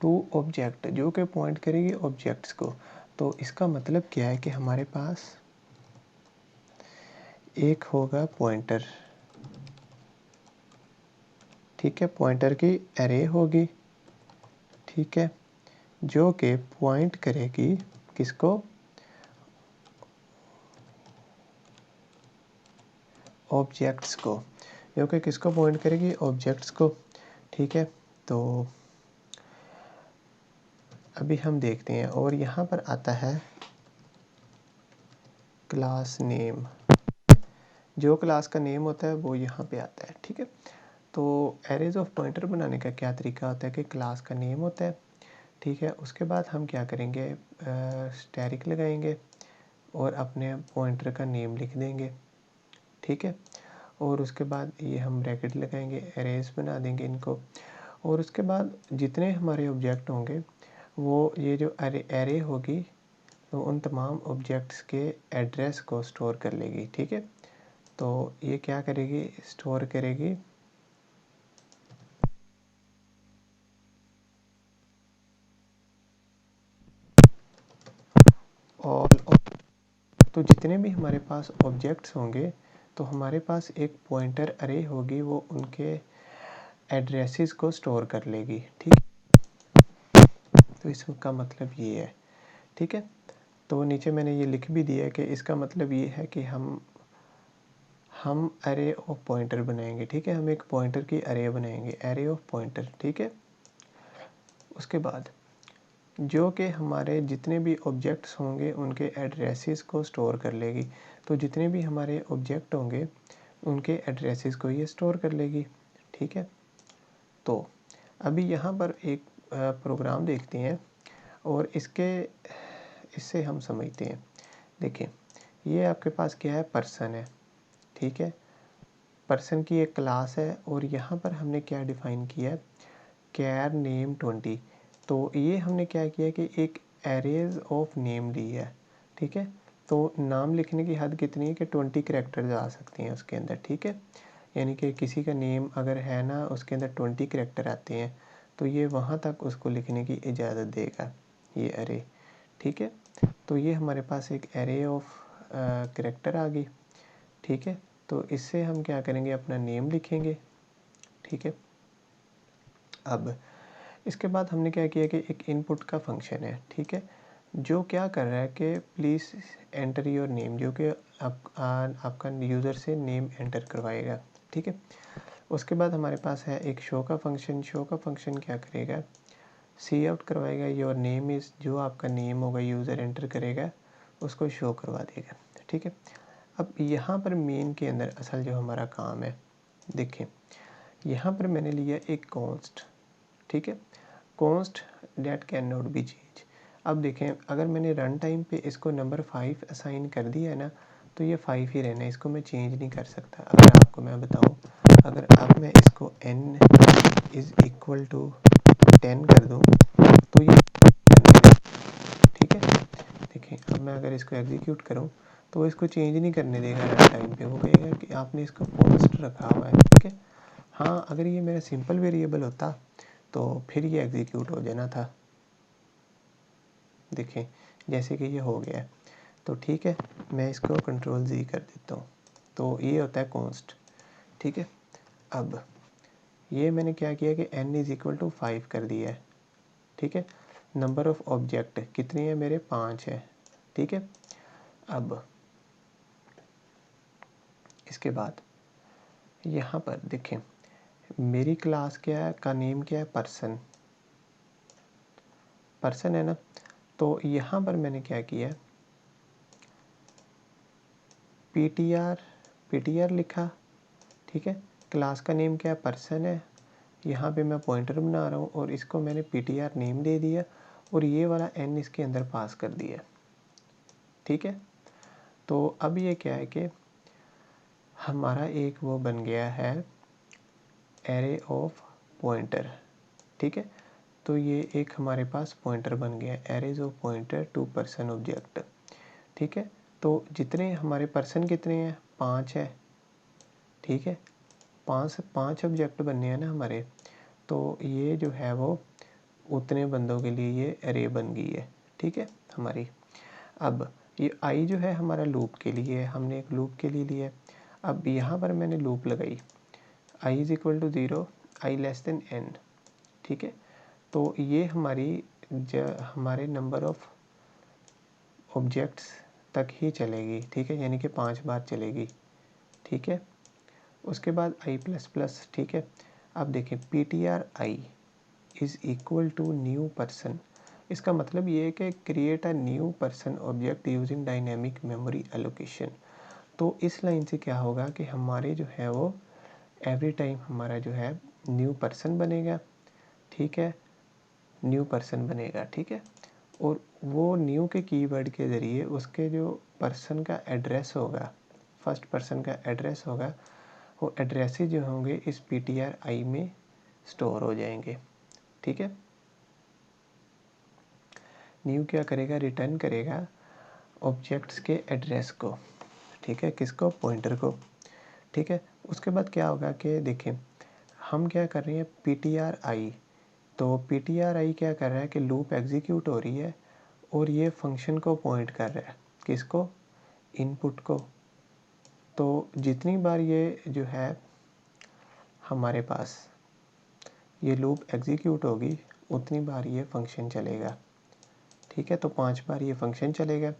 To object, जो कि point करेगी ऑब्जेक्ट्स को। तो इसका मतलब क्या है कि हमारे पास एक होगा पॉइंटर, ठीक है, पॉइंटर की एरे होगी, ठीक है, जो कि पॉइंट करेगी किसको, ऑब्जेक्ट्स को, जो कि किसको पॉइंट करेगी, ऑब्जेक्ट्स को, ठीक है। तो अभी हम देखते हैं, और यहाँ पर आता है क्लास नेम, जो क्लास का नेम होता है वो यहाँ पे आता है, ठीक है। तो एरेज ऑफ पॉइंटर बनाने का क्या तरीका होता है कि क्लास का नेम होता है, ठीक है, उसके बाद हम क्या करेंगे, स्टैरिक लगाएंगे और अपने पॉइंटर का नेम लिख देंगे, ठीक है, और उसके बाद ये हम ब्रैकेट लगाएंगे, एरेज बना देंगे इनको, और उसके बाद जितने हमारे ऑब्जेक्ट होंगे वो ये जो एरे होगी तो उन तमाम ऑब्जेक्ट्स के एड्रेस को स्टोर कर लेगी, ठीक है। तो ये क्या करेगी, स्टोर करेगी और तो जितने भी हमारे पास ऑब्जेक्ट्स होंगे तो हमारे पास एक पॉइंटर अरे होगी, वो उनके एड्रेसेस को स्टोर कर लेगी, ठीक है। तो इसका मतलब ये है, ठीक है। तो नीचे मैंने ये लिख भी दिया कि इसका मतलब ये है कि हम अरे ऑफ पॉइंटर बनाएंगे, ठीक है, हम एक पॉइंटर की अरे बनाएंगे, अरे ऑफ पॉइंटर, ठीक है। उसके बाद जो कि हमारे जितने भी ऑब्जेक्ट्स होंगे उनके एड्रेसेस को स्टोर कर लेगी। तो जितने भी हमारे ऑब्जेक्ट होंगे उनके एड्रेसेस को ये स्टोर कर लेगी, ठीक है। तो अभी यहाँ पर एक प्रोग्राम देखते हैं और इससे हम समझते हैं। देखिए, ये आपके पास क्या है, पर्सन है, ठीक है, पर्सन की एक क्लास है और यहाँ पर हमने क्या डिफ़ाइन किया है, कैर नेम 20। तो ये हमने क्या किया कि एक एरेज ऑफ नेम ली है, ठीक है। तो नाम लिखने की हद कितनी है कि 20 कैरेक्टर्स आ सकते हैं उसके अंदर, ठीक है। यानी कि किसी का नेम अगर है ना, उसके अंदर 20 कैरेक्टर आते हैं तो ये वहाँ तक उसको लिखने की इजाज़त देगा, ये एरे, ठीक है। तो ये हमारे पास एक एरे ऑफ कैरेक्टर आ गई, ठीक है। तो इससे हम क्या करेंगे, अपना नेम लिखेंगे, ठीक है। अब इसके बाद हमने क्या किया कि एक इनपुट का फंक्शन है, ठीक है, जो क्या कर रहा है कि प्लीज़ एंटर योर नेम, जो कि आपका यूज़र से नेम एंटर करवाएगा, ठीक है। उसके बाद हमारे पास है एक शो का फंक्शन, शो का फंक्शन क्या करेगा, सी आउट करवाएगा, योर नेम इज़, जो आपका नेम होगा यूज़र एंटर करेगा उसको शो करवा देगा, ठीक है। अब यहाँ पर मेन के अंदर असल जो हमारा काम है, देखें यहाँ पर मैंने लिया एक कॉन्स्ट, ठीक है, const date can not be change. अब देखें, अगर मैंने रन टाइम पे इसको नंबर 5 असाइन कर दिया है ना, तो ये 5 ही रहना है, इसको मैं चेंज नहीं कर सकता। अगर आपको मैं बताऊं, अगर अब मैं इसको n इज़ इक्वल टू 10 कर दूं तो ये, ठीक है, देखिए अब मैं अगर इसको एग्जीक्यूट करूं तो वो इसको चेंज नहीं करने देगा रन टाइम पे, वो कहेगा कि आपने इसको कॉन्स्ट रखा हुआ है, ठीक है। हाँ, अगर ये मेरा सिंपल वेरिएबल होता तो फिर ये एग्जीक्यूट हो जाना था, देखें जैसे कि ये हो गया है। तो ठीक है, मैं इसको कंट्रोल Z कर देता हूँ, तो ये होता है कॉन्स्ट, ठीक है। अब ये मैंने क्या किया कि n इज़ इक्वल टू 5 कर दिया है, ठीक है। नंबर ऑफ़ ऑब्जेक्ट कितने हैं मेरे, 5 है, ठीक है। अब इसके बाद यहाँ पर देखें, मेरी क्लास क्या है, का नेम क्या है, पर्सन, पर्सन है ना। तो यहाँ पर मैंने क्या किया, ptr लिखा, ठीक है। क्लास का नेम क्या है, पर्सन है, यहाँ पे मैं पॉइंटर बना रहा हूँ और इसको मैंने ptr नेम दे दिया और ये वाला n इसके अंदर पास कर दिया, ठीक है। तो अब ये क्या है कि हमारा एक वो बन गया है एरे ऑफ पॉइंटर, ठीक है। तो ये एक हमारे पास पॉइंटर बन गया, arrays of pointer to person object, ठीक है। तो जितने हमारे पर्सन कितने हैं, 5 है, ठीक है, 5 ऑब्जेक्ट बनने हैं ना हमारे। तो ये जो है वो उतने बंदों के लिए ये अरे बन गई है, ठीक है हमारी। अब ये आई जो है हमारा लूप के लिए है, हमने एक लूप के लिए लिया है। अब यहाँ पर मैंने लूप लगाई I is equal to 0, I less than n, ठीक है। तो ये हमारे नंबर ऑफ ऑब्जेक्ट्स तक ही चलेगी, ठीक है, यानी कि 5 बार चलेगी, ठीक है। उसके बाद आई प्लस प्लस, ठीक है। अब देखें PTR i is equal to new person, इसका मतलब ये है कि create a new person object using dynamic memory allocation. तो इस लाइन से क्या होगा कि हमारे जो है वो एवरी टाइम हमारा जो है न्यू पर्सन बनेगा, ठीक है, न्यू पर्सन बनेगा, ठीक है। और वो न्यू के कीवर्ड के ज़रिए उसके जो पर्सन का एड्रेस होगा, फर्स्ट पर्सन का एड्रेस होगा, वो एड्रेसेस जो होंगे इस PTR आई में स्टोर हो जाएंगे, ठीक है। न्यू क्या करेगा, रिटर्न करेगा ऑब्जेक्ट्स के एड्रेस को, ठीक है, किसको, पॉइंटर को, ठीक है। उसके बाद क्या होगा कि देखें हम क्या कर रहे हैं PTR आई, तो PTR आई क्या कर रहा है कि लूप एग्जीक्यूट हो रही है और ये फंक्शन को पॉइंट कर रहा है, किसको, इनपुट को। तो जितनी बार ये जो है हमारे पास ये लूप एग्जीक्यूट होगी उतनी बार ये फंक्शन चलेगा, ठीक है। तो 5 बार ये फंक्शन चलेगा।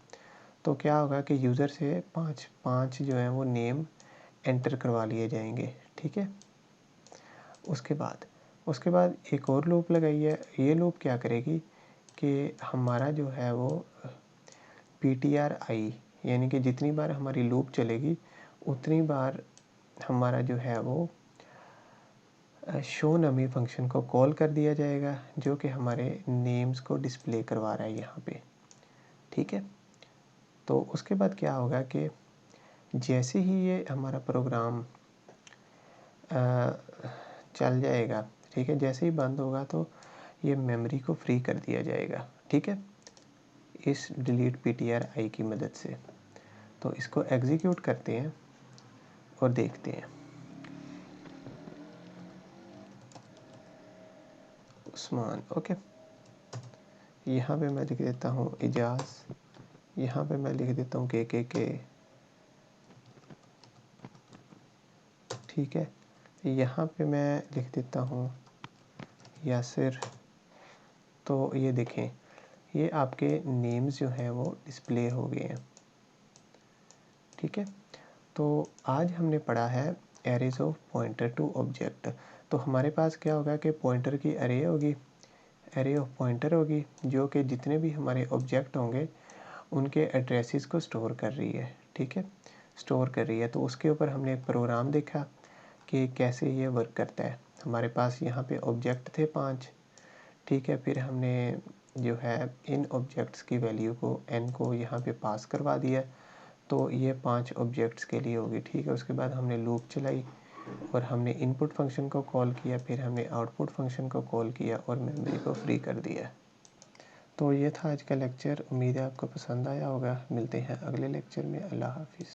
तो क्या होगा कि यूज़र से पाँच जो है वो नेम एंटर करवा लिए जाएंगे, ठीक है। उसके बाद एक और लूप लगाई है, ये लूप क्या करेगी कि हमारा जो है वो PTR आई, यानी कि जितनी बार हमारी लूप चलेगी उतनी बार हमारा जो है वो शो नमी फंक्शन को कॉल कर दिया जाएगा, जो कि हमारे नेम्स को डिस्प्ले करवा रहा है यहाँ पे, ठीक है। तो उसके बाद क्या होगा कि जैसे ही ये हमारा प्रोग्राम चल जाएगा, ठीक है, जैसे ही बंद होगा तो ये मेमोरी को फ्री कर दिया जाएगा, ठीक है, इस डिलीट PTR आई की मदद से। तो इसको एग्जीक्यूट करते हैं और देखते हैं। उस्मान, ओके, यहाँ पे मैं लिख देता हूँ इजाज़, यहाँ पे मैं लिख देता हूँ के, ठीक है। यहाँ पे मैं लिख देता हूँ यासिर। तो ये देखें ये आपके नेम्स जो हैं वो डिस्प्ले हो गए हैं, ठीक है। तो आज हमने पढ़ा है arrays of pointer to object. तो हमारे पास क्या होगा कि पॉइंटर की अरे होगी, एरे ऑफ पॉइंटर होगी, जो कि जितने भी हमारे ऑब्जेक्ट होंगे उनके एड्रेसेस को स्टोर कर रही है, ठीक है, स्टोर कर रही है। तो उसके ऊपर हमने एक प्रोग्राम देखा कि कैसे ये वर्क करता है। हमारे पास यहाँ पे ऑब्जेक्ट थे 5, ठीक है। फिर हमने जो है इन ऑब्जेक्ट्स की वैल्यू को n को यहाँ पे पास करवा दिया, तो ये 5 ऑब्जेक्ट्स के लिए होगी, ठीक है। उसके बाद हमने लूप चलाई और हमने इनपुट फंक्शन को कॉल किया, फिर हमने आउटपुट फंक्शन को कॉल किया और मेमोरी को फ्री कर दिया। तो ये था आज का लेक्चर, उम्मीद है आपको पसंद आया होगा। मिलते हैं अगले लेक्चर में। अल्लाह हाफिज़।